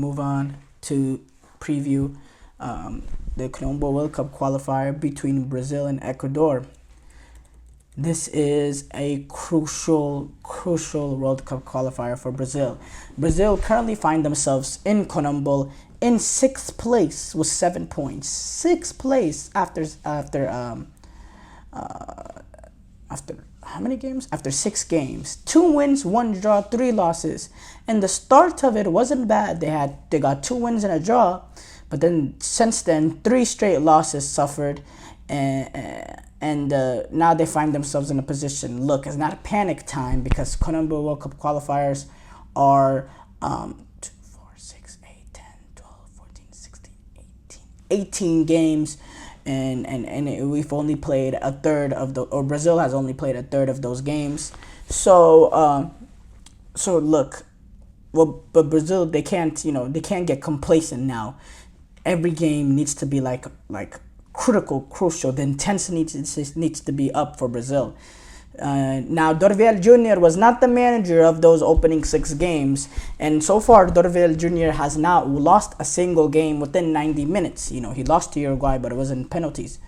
Move on to preview the Conmebol World Cup qualifier between Brazil and Ecuador. This is a crucial World Cup qualifier for Brazil. Brazil currently find themselves in Conmebol in sixth place with 7 points. Sixth place after how many games? After 6 games. 2 wins, 1 draw, 3 losses. And the start of it wasn't bad. They got 2 wins and a draw, but then since then 3 straight losses suffered, and now they find themselves in a position. Look, it's not a panic time because Conmebol World Cup qualifiers are 2, 4, 6, 8, 10, 12, 14, 16, 18 games. And we've only played a third of or Brazil has only played a third of those games. So look, well, but Brazil, they can't get complacent now. Every game needs to be like crucial. The intensity needs to be up for Brazil. Now, Dorvel Jr. was not the manager of those opening 6 games, and so far Dorvel Jr. has not lost a single game within 90 minutes. He lost to Uruguay, but it was in penalties.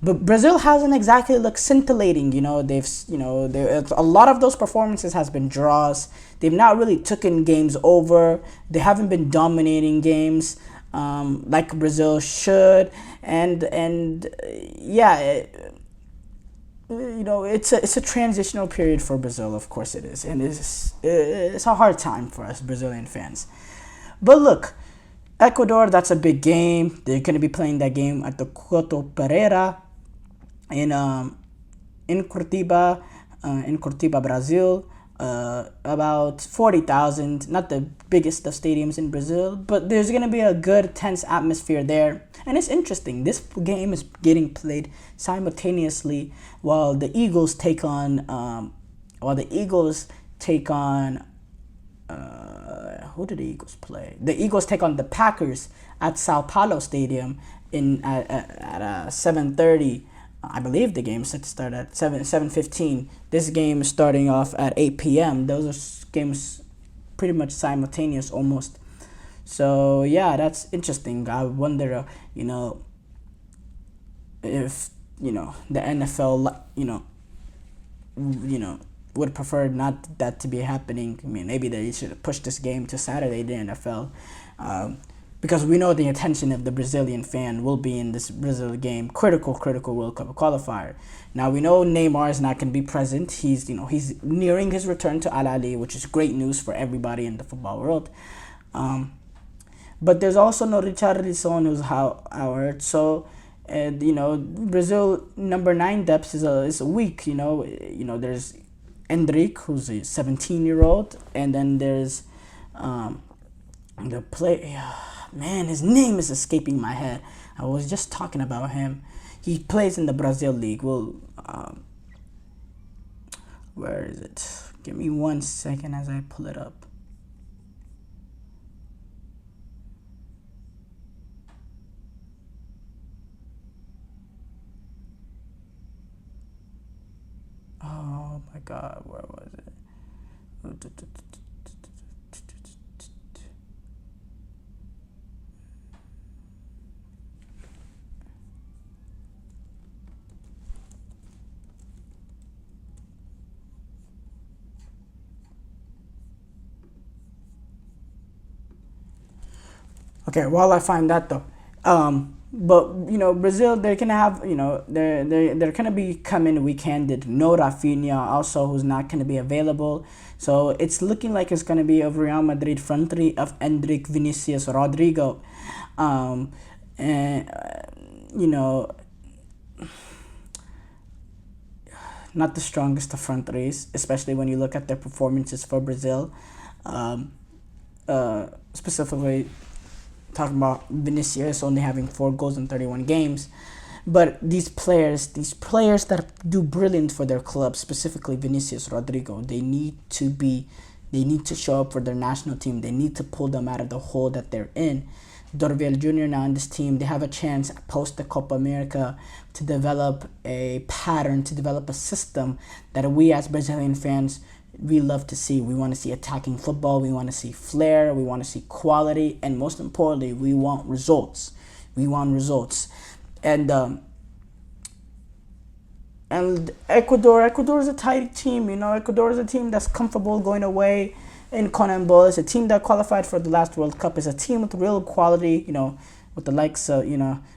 But Brazil hasn't exactly looked scintillating. A lot of those performances has been draws. They've not really taken games over. They haven't been dominating games like Brazil should, and yeah. It's a transitional period for Brazil. Of course it is, and it's a hard time for us Brazilian fans. But look, Ecuador, that's a big game. They're going to be playing that game at the Couto Pereira in Curitiba, Brazil. About 40,000, not the biggest of stadiums in Brazil, but there's going to be a good tense atmosphere there. And it's interesting, this game is getting played simultaneously while the Eagles take on who did the Eagles play? The Eagles take on the Packers at Sao Paulo Stadium at 7:30. I believe the game set to start at 7:15. This game is starting off at 8 p.m. Those are games pretty much simultaneous almost. So yeah, that's interesting. I wonder, if the NFL, would prefer not that to be happening. I mean, maybe they should push this game to Saturday, the NFL. Because we know the attention of the Brazilian fan will be in this Brazil game, critical World Cup qualifier. Now we know Neymar is not going to be present. He's nearing his return to Al Ahly, which is great news for everybody in the football world. But there's also no Richarlison who's out. So, Brazil number 9 depth is weak. There's Endrick, who's a 17-year-old, and then there's the play. Man, his name is escaping my head. I was just talking about him. He plays in the Brazil League. Well, where is it? Give me 1 second as I pull it up. Oh my God, where was it? Okay, while I find that though, but Brazil, they're gonna have they're gonna be coming weak-handed. No Rafinha also, who's not gonna be available. So it's looking like it's gonna be a Real Madrid front three of Endrick, Vinicius, Rodrigo, and not the strongest of front threes, especially when you look at their performances for Brazil, specifically. Talking about Vinicius only having 4 goals in 31 games. But these players that do brilliant for their club, specifically Vinicius, Rodrigo, they need to show up for their national team. They need to pull them out of the hole that they're in. Dorvel Jr. now in this team, they have a chance post the Copa America to develop a pattern, to develop a system that we as Brazilian fans we love to see. We want to see attacking football. We want to see flair. We want to see quality. And most importantly, we want results. We want results. And Ecuador is a tight team. Ecuador is a team that's comfortable going away in Conmebol. It's a team that qualified for the last World Cup. It's a team with real quality, with the likes of,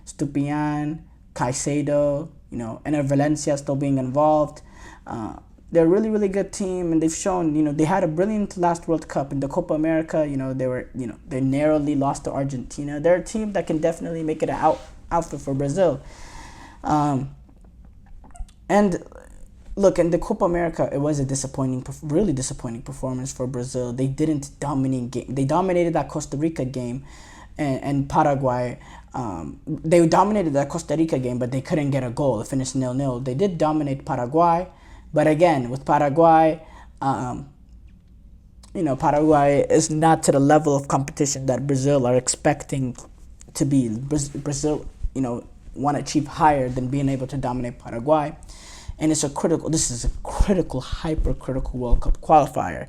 Stupian, Caicedo, and Valencia still being involved. They're a really, really good team, and they've shown, they had a brilliant last World Cup in the Copa America. They narrowly lost to Argentina. They're a team that can definitely make it an outfit for Brazil. And look, in the Copa America, it was a really disappointing performance for Brazil. They didn't dominate game. They dominated that Costa Rica game and Paraguay. They dominated that Costa Rica game, but they couldn't get a goal. It finished 0-0. They did dominate Paraguay, but again, with Paraguay, Paraguay is not to the level of competition that Brazil are expecting to be. Brazil, want to achieve higher than being able to dominate Paraguay. And this is a critical, hypercritical World Cup qualifier.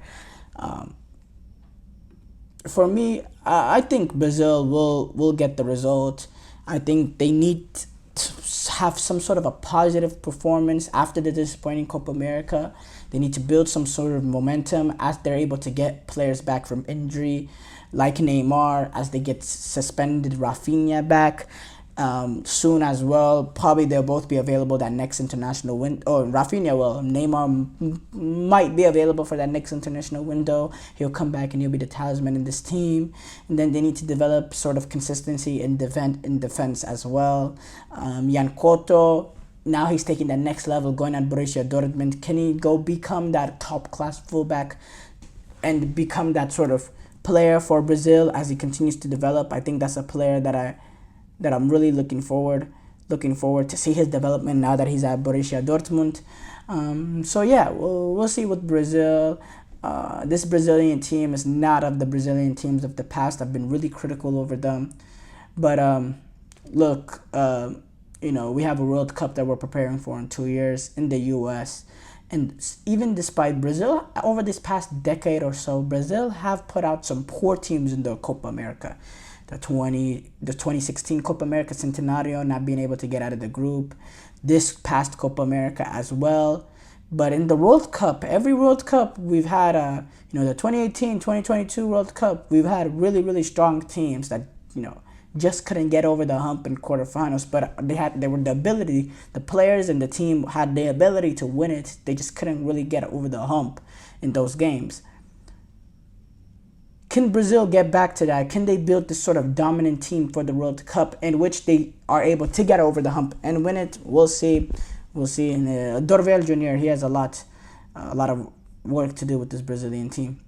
For me, I think Brazil will get the result. I think they need to have some sort of a positive performance after the disappointing Copa America. They need to build some sort of momentum as they're able to get players back from injury, like Neymar, as they get suspended Rafinha back. Soon as well. Probably they'll both be available that next international window. Oh, Rafinha will. Neymar might be available for that next international window. He'll come back and he'll be the talisman in this team. And then they need to develop sort of consistency in defense as well. Jan Koto, now he's taking that next level, going at Borussia Dortmund. Can he go become that top-class fullback and become that sort of player for Brazil as he continues to develop? I think that's a player that I'm really looking forward to see his development now that he's at Borussia Dortmund. So yeah, we'll see with Brazil. This Brazilian team is not of the Brazilian teams of the past. I've been really critical over them. But look, we have a World Cup that we're preparing for in 2 years in the U.S. And even despite Brazil, over this past decade or so, Brazil have put out some poor teams in the Copa America. The 2016 Copa America Centenario not being able to get out of the group. This past Copa America as well. But in the World Cup, every World Cup we've had, the 2018, 2022 World Cup, we've had really, really strong teams that, just couldn't get over the hump in quarterfinals. But the players and the team had the ability to win it. They just couldn't really get over the hump in those games. Can Brazil get back to that? Can they build this sort of dominant team for the World Cup in which they are able to get over the hump and win it? We'll see. We'll see. And Dorvel Jr., he has a lot of work to do with this Brazilian team.